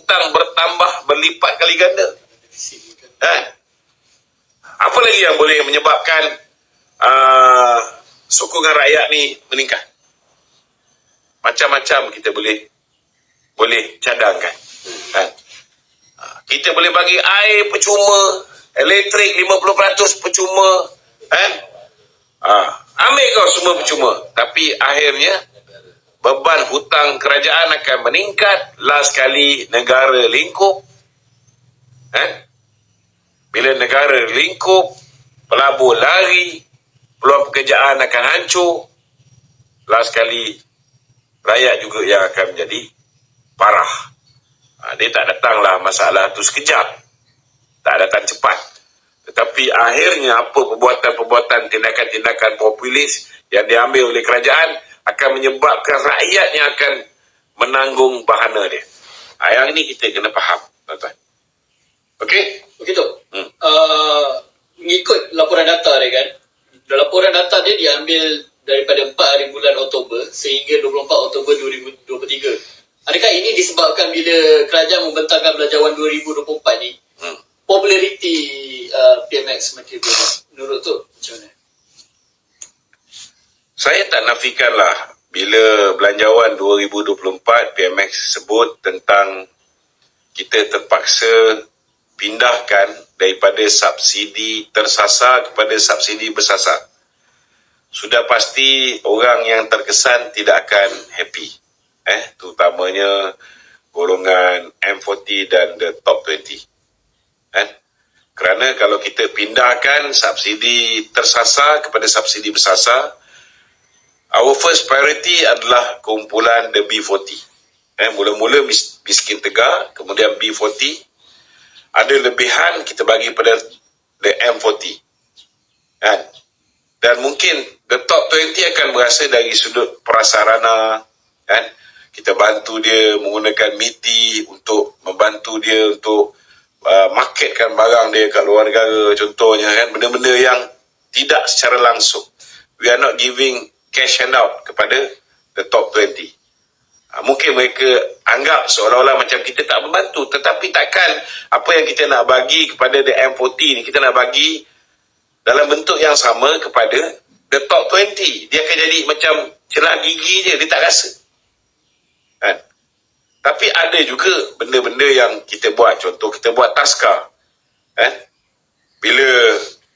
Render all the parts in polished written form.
hutang bertambah berlipat kali ganda. Apa lagi yang boleh menyebabkan sokongan rakyat ni meningkat? Macam-macam kita boleh cadangkan. Kita boleh bagi air percuma, elektrik 50% percuma. Ambil kau semua percuma. Tapi akhirnya beban hutang kerajaan akan meningkat. Last kali negara lingkup. Bila negara lingkup, pelabur lari, peluang pekerjaan akan hancur. Last kali rakyat juga yang akan menjadi parah. Dia tak datanglah masalah tu sekejap. Tak datang cepat. Tetapi akhirnya apa perbuatan-perbuatan, tindakan-tindakan populis yang diambil oleh kerajaan akan menyebabkan rakyat yang akan menanggung bahana dia. Yang ini kita kena faham, tuan-tuan. Okey? Begitu. Mengikut laporan data dia kan. Laporan data dia diambil daripada 4 hari bulan Oktober sehingga 24 Oktober 2023. Adakah ini disebabkan bila kerajaan membentangkan Belanjawan 2024 ni, populariti PMX semakin berubah? Menurut tu macam mana? Saya tak nafikanlah bila Belanjawan 2024 PMX sebut tentang kita terpaksa pindahkan daripada subsidi tersasar kepada subsidi bersasar. Sudah pasti orang yang terkesan tidak akan happy. Terutamanya golongan M40 dan the top 20. Kerana kalau kita pindahkan subsidi tersasar kepada subsidi bersasar, our first priority adalah kumpulan the B40. Mula-mula miskin tegar, kemudian B40. Ada lebihan kita bagi pada the M40. Dan mungkin the top 20 akan berasa dari sudut prasarana. Kita bantu dia menggunakan MITI untuk membantu dia untuk marketkan barang dia kat luar negara contohnya, benda-benda yang tidak secara langsung. We are not giving cash handout kepada the top 20. Mungkin mereka anggap seolah-olah macam kita tak membantu, tetapi takkan apa yang kita nak bagi kepada the M40 ni kita nak bagi dalam bentuk yang sama kepada the top 20. Dia akan jadi macam celah gigi je, dia tak rasa. Tapi ada juga benda-benda yang kita buat. Contoh kita buat taska. Bila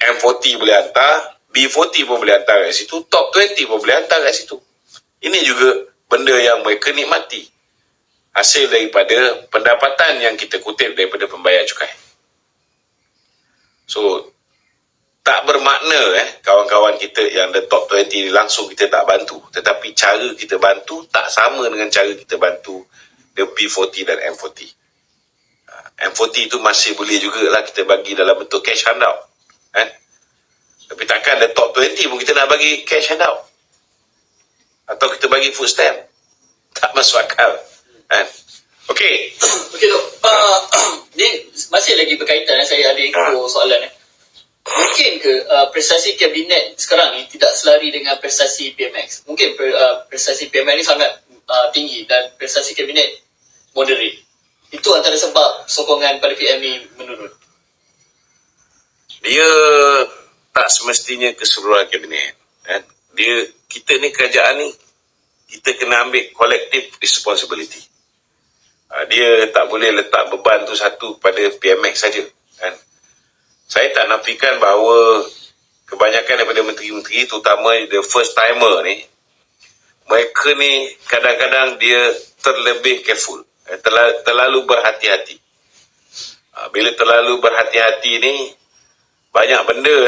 M40 boleh hantar, B40 pun boleh hantar kat situ, top 20 pun boleh hantar kat situ. Ini juga benda yang mereka nikmati. Hasil daripada pendapatan yang kita kutip daripada pembayar cukai. So, tak bermakna kawan-kawan kita yang the top 20 ni langsung kita tak bantu. Tetapi cara kita bantu tak sama dengan cara kita bantu the B40 dan M40. M40 tu masih boleh jugalah kita bagi dalam bentuk cash handout. Tapi takkan the top 20 pun kita nak bagi cash handout. Atau kita bagi food stamp. Tak masuk akal. Okey. Okey tu. Ni masih lagi berkaitan. Saya ada ikut soalan. Mungkin ke prestasi kabinet sekarang ni tidak selari dengan prestasi PMX? Mungkin prestasi PMX ni sangat tinggi dan prestasi kabinet moderate. Itu antara sebab sokongan pada PM ni menurun. Dia tak semestinya keseluruhan kabinet. Kita ni kerajaan ni, kita kena ambil collective responsibility. Dia tak boleh letak beban tu satu kepada PMX saja. Saya tak nafikan bahawa kebanyakan daripada menteri-menteri, terutama the first timer ni, mereka ni kadang-kadang dia terlebih careful, terlalu berhati-hati. Bila terlalu berhati-hati ni, banyak benda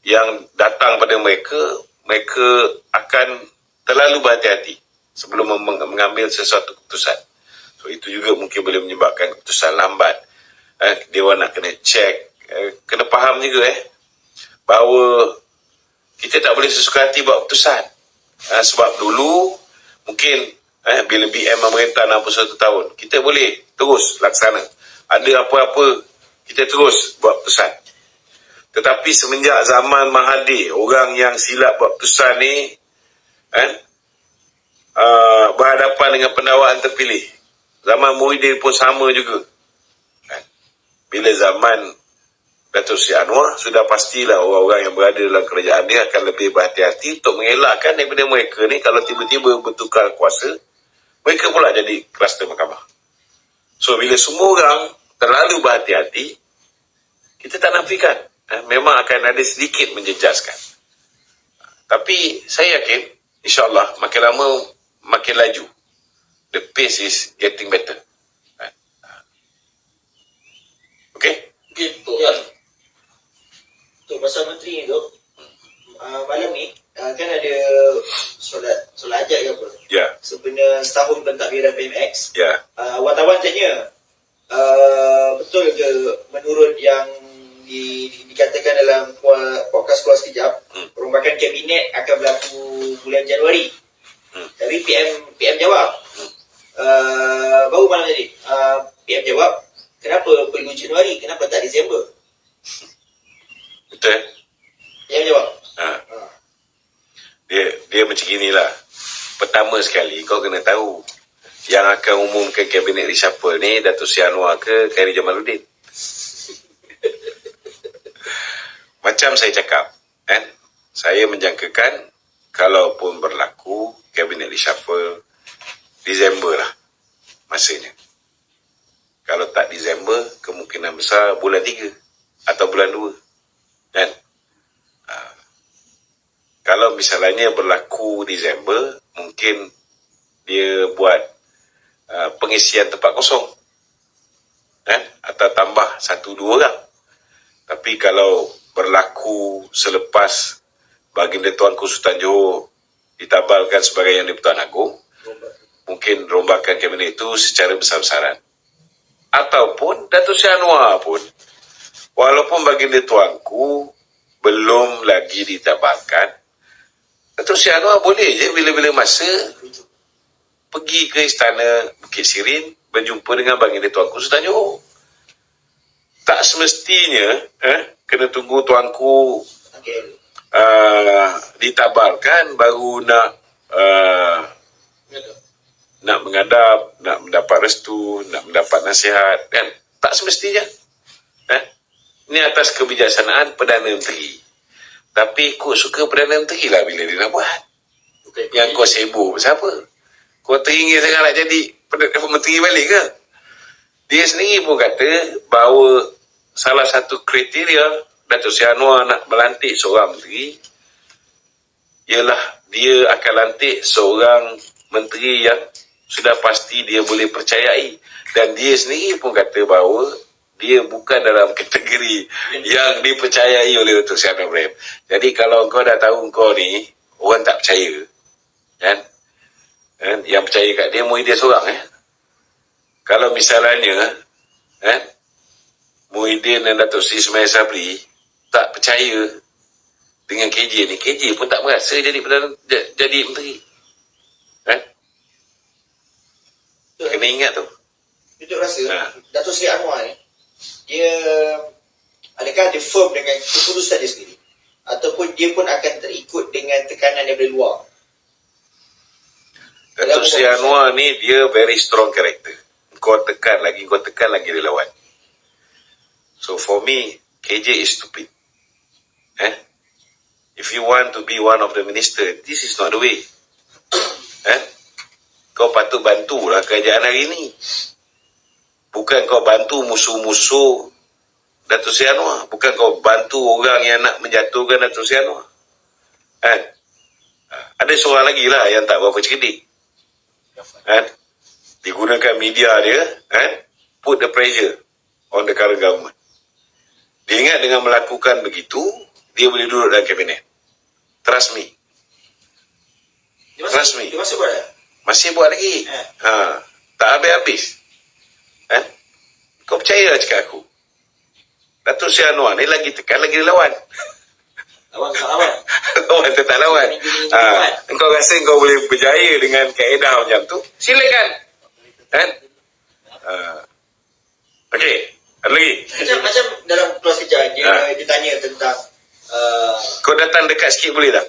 yang datang pada mereka, mereka akan terlalu berhati-hati sebelum mengambil sesuatu keputusan. So itu juga mungkin boleh menyebabkan keputusan lambat. Dewan nak kena check. Kena faham juga bahawa kita tak boleh sesuka hati buat keputusan. Sebab dulu mungkin bila BM memerintah 61 tahun, kita boleh terus laksana. Ada apa-apa kita terus buat keputusan. Tetapi semenjak zaman Mahathir, orang yang silap buat keputusan ni berhadapan dengan pendakwaan terpilih. Zaman Muhyiddin pun sama juga. Kan? Bila zaman Datuk Seri Anwar, sudah pastilah orang-orang yang berada dalam kerajaan dia akan lebih berhati-hati untuk mengelakkan daripada mereka ni kalau tiba-tiba bertukar kuasa, mereka pula jadi kluster mahkamah. So, bila semua orang terlalu berhati-hati, kita tak nafikan. Memang akan ada sedikit menjejaskan. Tapi saya yakin, insyaAllah, makin lama, makin laju. The pace is getting better. Okay? Ya. Tu pasal menteri ni tu, malam ni kan ada solat hajat ke apa? Ya. Sebenarnya setahun pentadbiran PMX. Ya. Wartawan tanya, betul ke menurut yang dikatakan dalam podcast Kuas Kejap, perombakan kabinet akan berlaku bulan Januari. Tapi PM jawab, baru malam tadi, PM jawab, kenapa perlu Januari, kenapa tak Disember? Betul? PM jawab. Dia macam inilah. Pertama sekali, kau kena tahu yang akan umumkan kabinet reshuffle ni Datuk Seri Anwar ke Khairi Jamaluddin. Macam saya cakap, kan? Saya menjangkakan kalaupun berlaku kabinet reshuffle Disember lah masanya. Kalau tak Disember, kemungkinan besar bulan 3 atau bulan 2. Kan? Kalau misalnya berlaku Disember, mungkin dia buat pengisian tempat kosong. Kan? Atau tambah 1-2 orang. Tapi kalau berlaku selepas Baginda Tuanku Sultan Johor ditabalkan sebagai Yang di-Pertuan Agong, mungkin rombakan kabinet itu secara besar-besaran. Ataupun Datuk Seri Anwar pun, walaupun Baginda Tuanku belum lagi ditabalkan, Datuk Seri Anwar boleh je bila-bila masa pergi ke istana Bukit Sirin berjumpa dengan Baginda Tuanku Sultan Johor. Tak semestinya kena tunggu tuanku ditabalkan baru nak menghadap, nak mendapat restu, nak mendapat nasihat, kan? Tak semestinya. Ini atas kebijaksanaan Perdana Menteri. Tapi kau suka Perdana Menteri lah bila dia nak buat. Yang kau sibuk pasal apa? Kau teringin sangat nak jadi Perdana Menteri balik ke? Dia sendiri pun kata bahawa salah satu kriteria Datuk Seri Anwar nak melantik seorang menteri ialah dia akan lantik seorang menteri yang sudah pasti dia boleh percayai. Dan dia sendiri pun kata bahawa dia bukan dalam kategori yang dipercayai oleh Datuk Seri Anwar Ibrahim. Jadi kalau kau dah tahu kau ni orang tak percaya, kan? Yang percaya kat dia Muhyiddin seorang. Kalau misalnya Muhyiddin dan Datuk Seri Ismail Sabri tak percaya dengan KJ ni, KJ pun tak berasa jadi menteri. Kena ingat tu. Tutup rasa Datuk Seri Anwar ni, dia adakah dia firm dengan keputusan dia sendiri ataupun dia pun akan terikut dengan tekanan daripada luar? Datuk Seri Anwar ni dia very strong character. Kau tekan lagi dia lawan. So for me, KJ is stupid. If you want to be one of the minister, this is not the way. Kau patut bantulah kerajaan hari ni. Bukan kau bantu musuh-musuh Datuk Seri Anwar. Bukan kau bantu orang yang nak menjatuhkan Datuk Seri Anwar. Ada seorang lagi lah yang tak berapa cerdik. Digunakan media dia, put the pressure on the current government. Dia ingat dengan melakukan begitu, dia boleh duduk dalam kabinet. Trust me. Dia masih buat tak? Masih buat lagi. Tak habis-habis. Kau percaya lah cakap aku. Datuk Seri Anwar ni lagi tekan, lagi lawan. Lawan tak lawan. Lawan tetap lawan. Kau rasa kau boleh berjaya dengan kaedah macam tu? Silakan. Okey. Ada lagi? Macam dalam kelas kejap dia tanya tentang Kau datang dekat sikit boleh tak?